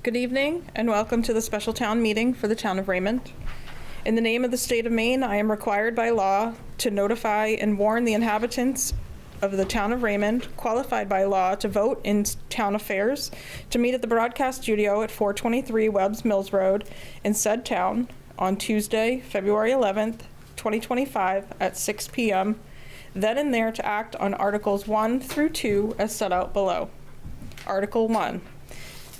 Good evening and welcome to the special town meeting for the town of Raymond. In the name of the state of Maine, I am required by law to notify and warn the inhabitants of the town of Raymond, qualified by law to vote in town affairs, to meet at the broadcast studio at 423 Webbs Mills Road in said town on Tuesday, February 11th, 2025 at 6 p.m., then and there to act on Articles 1 through 2 as set out below. Article 1.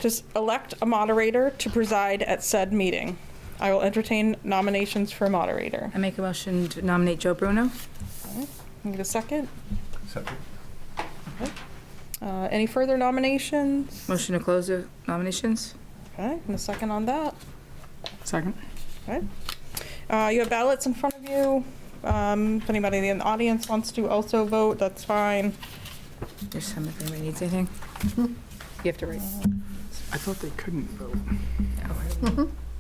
To elect a moderator to preside at said meeting. I will entertain nominations for moderator. I make a motion to nominate Joe Bruno. Okay. Need a second? Second. Okay. Any further nominations? Motion to close the nominations. Okay, and a second on that. Second. Okay. You have ballots in front of you. If anybody in the audience wants to also vote, that's fine. There's some if anybody needs anything. You have to write. I thought they couldn't vote.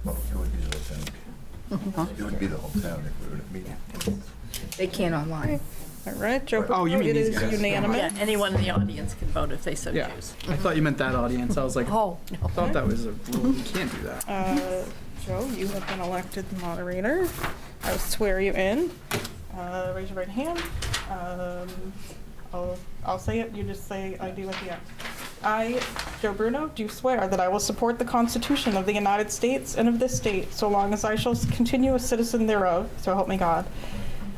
Well, it would be the whole town. It would be the whole town if we were at a meeting. They can online. All right, Joe. Oh, you mean it these is guys? unanimous. Yeah, anyone in the audience can vote if they so Yeah, choose. I thought you meant that audience. I was like, Oh, I thought that was a rule. You can't do that. Joe, you have been elected the moderator. I will swear you in. Raise your right hand. I'll say it. You just say I do at the end. I, Joe Bruno, do swear that I will support the Constitution of the United States and of this state, so long as I shall continue a citizen thereof, so help me God.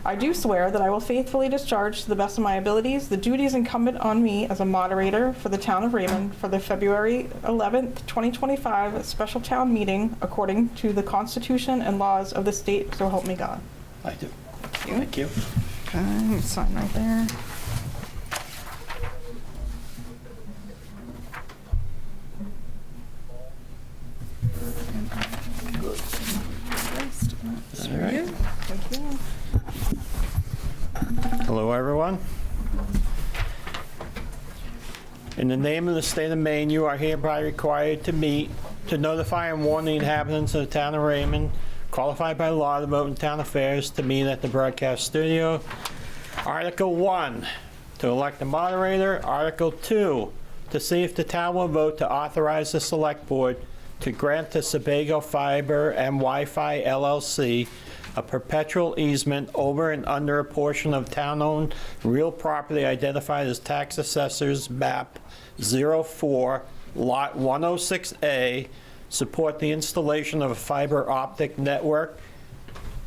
I do swear that I will faithfully discharge to the best of my abilities the duties incumbent on me as a moderator for the town of Raymond for the February 11th, 2025 special town meeting according to the Constitution and laws of the state, so help me God. I do. Thank you. Okay, sign right there. All right. Thank you. Hello, everyone. In the name of the state of Maine, you are hereby required to meet, to notify and warn the inhabitants of the town of Raymond, qualified by law to vote in town affairs, to meet at the broadcast studio. Article 1, to elect a moderator. Article 2, to see if the town will vote to authorize the select board to grant to Sebago Fiber and Wi-Fi LLC a perpetual easement over and under a portion of town-owned real property identified as tax assessor's map 04, lot 106A, support the installation of a fiber optic network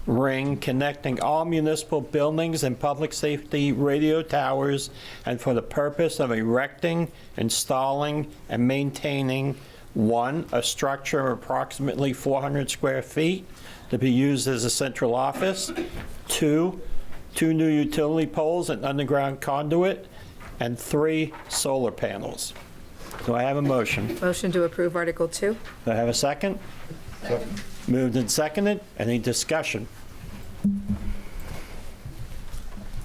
ring connecting all municipal buildings and public safety radio towers, and for the purpose of erecting, installing, and maintaining 1, a structure of approximately 400 square feet to be used as a central office. 2 new utility poles and underground conduit. And 3 solar panels. Do I have a motion? Motion to approve Article 2. Do I have a second? Second. Moved and seconded. Any discussion?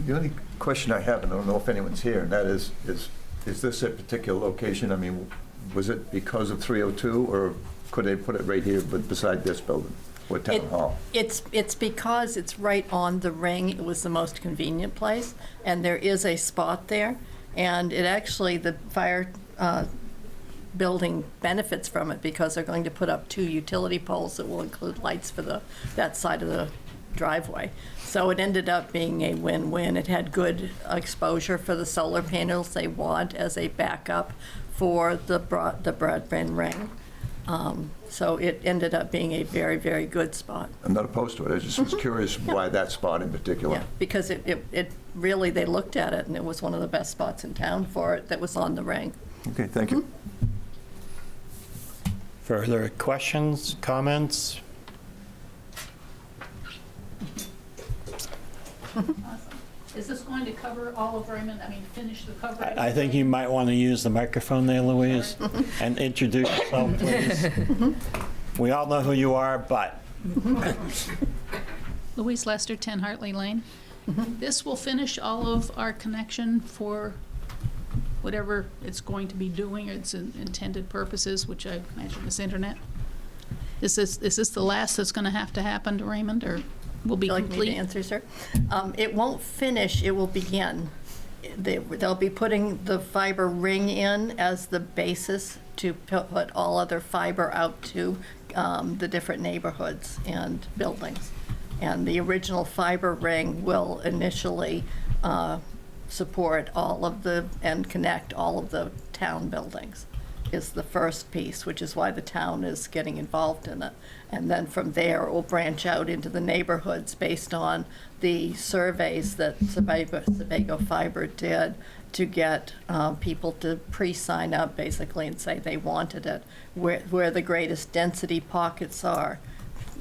The only question I have, and I don't know if anyone's here, and that is this a particular location? I mean, was it because of 302, or could they put it right here beside this building, or town hall? it's because it's right on the ring. It was the most convenient place, and there is a spot there. And it actually, the fire building benefits from it because they're going to put up 2 utility poles that will include lights for that side of the driveway. So it ended up being a win-win. It had good exposure for the solar panels they want as a backup for the broadband ring. So it ended up being a very, very good spot. I'm not opposed to it. I just was curious why that spot in particular. Yeah, because it really, they looked at it and it was one of the best spots in town for it that was on the ring. Okay, thank you. Further questions, comments? Is this going to cover all of Raymond? I mean, finish the coverage? I think you might want to use the microphone there, Louise, and introduce yourself, please. We all know who you are, but Louise Lester, 10 Hartley Lane. This will finish all of our connection for whatever it's going to be doing, its intended purposes, which I imagine is internet. Is this the last that's going to happen to Raymond, or will be Would you like me complete? to answer, sir? It won't finish, it will begin. they'll be putting the fiber ring in as the basis to put all other fiber out to the different neighborhoods and buildings. And the original fiber ring will initially support all of and connect all of the town buildings, is the first piece, which is why the town is getting involved in it. And then from there, it will branch out into the neighborhoods based on the surveys that Sebago Fiber did to get people to pre-sign up, basically, and say they wanted it. Where the greatest density pockets are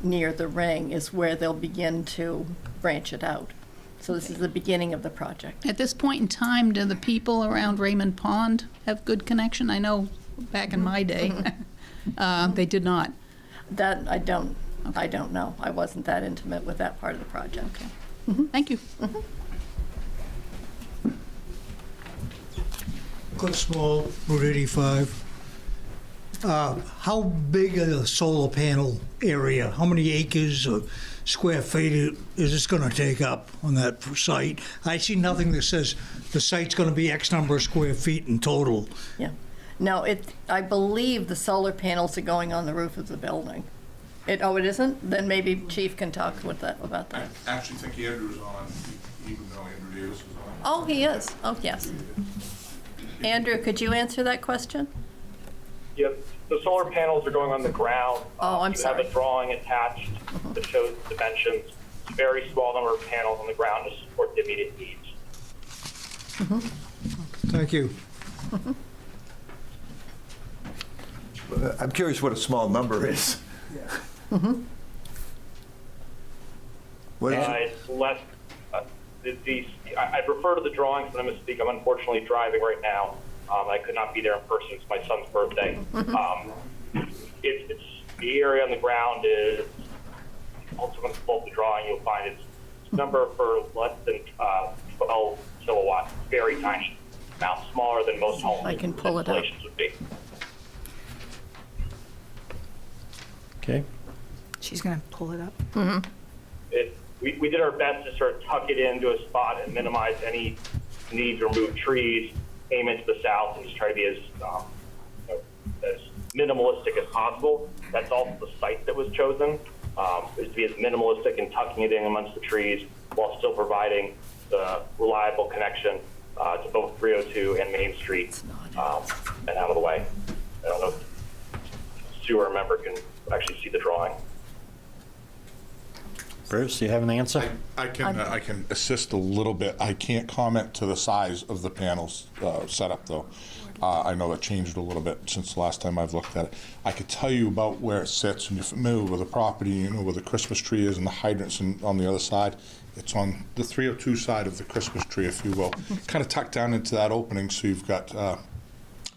near the ring is where they'll begin to branch it out. So this is the beginning of the project. At this point in time, do the people around Raymond Pond have good connection? I know back in my day, they did not. That I don't know. I wasn't that intimate with that part of the project. Thank you. Cliff Small, Route 85. How big a solar panel area? How many acres or square feet is this going to take up on that site? I see nothing that says the site's going to be X number of square feet in total. Yeah. No, I believe the solar panels are going on the roof of the building. It isn't? Then maybe Chief can talk about that. I actually think Andrew's on, even though Andrew Davis is on. Oh, he is. Oh, yes. Andrew, could you answer that question? Yep, the solar panels are going on the ground. Oh, I'm sorry. You have a drawing attached that shows the dimensions. It's a very small number of panels on the ground to support the immediate needs. Thank you. I'm curious what a small number is. What is it? It's less, I refer to the drawings when I misspeak. I'm unfortunately driving right now. I could not be there in person. It's my son's birthday. It's the area on the ground is also going to pull up the drawing. You'll find it's number for less than 12 kilowatts. Very tiny amount, smaller than most home I can pull it up. installations would be. Okay. She's going to pull it up. We did our best to sort of tuck it into a spot and minimize any need to remove trees, aim into the south, and just try to be as minimalistic as possible. That's also the site that was chosen, is to be as minimalistic and tucking it in amongst the trees while still providing the reliable connection to both 302 and Main Street and out of the way. I don't know if Sue or a member can actually see the drawing. Bruce, do you have an answer? I can assist a little bit. I can't comment to the size of the panels setup, though. I know that changed a little bit since the last time I've looked at it. I could tell you about where it sits, and you're familiar with the property, you know where the Christmas tree is and the hydrants on the other side. It's on the 302 side of the Christmas tree, if you will. Kind of tucked down into that opening, so you've got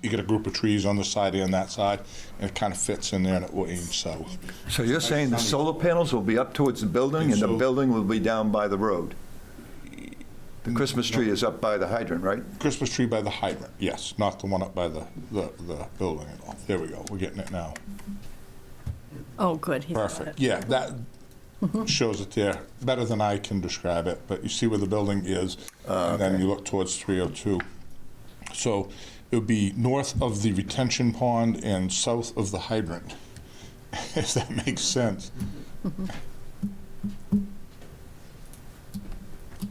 you get a group of trees on the side and that side, and it kind of fits in there, and it will aim south. So you're saying the solar panels will be up towards the building, and the building will be down by the road? The Christmas tree is up by the hydrant, right? Christmas tree by the hydrant, yes, not the one up by the building at all. There we go, we're getting it now. Oh, good. He's got it. Perfect, yeah, that shows it there, better than I can describe it, but you see where the building is, and then you look towards 302. So it would be north of the retention pond and south of the hydrant, if that makes sense.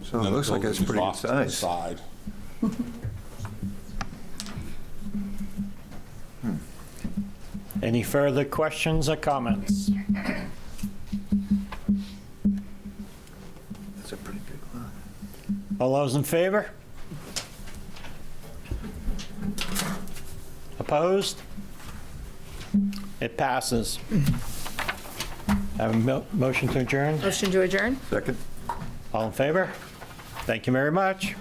So it looks like it's pretty good size. Side. Any further questions or comments? That's a pretty big lot. All those in favor? Opposed? It passes. Have a motion to adjourn? Motion to adjourn? Second? All in favor? Thank you very much.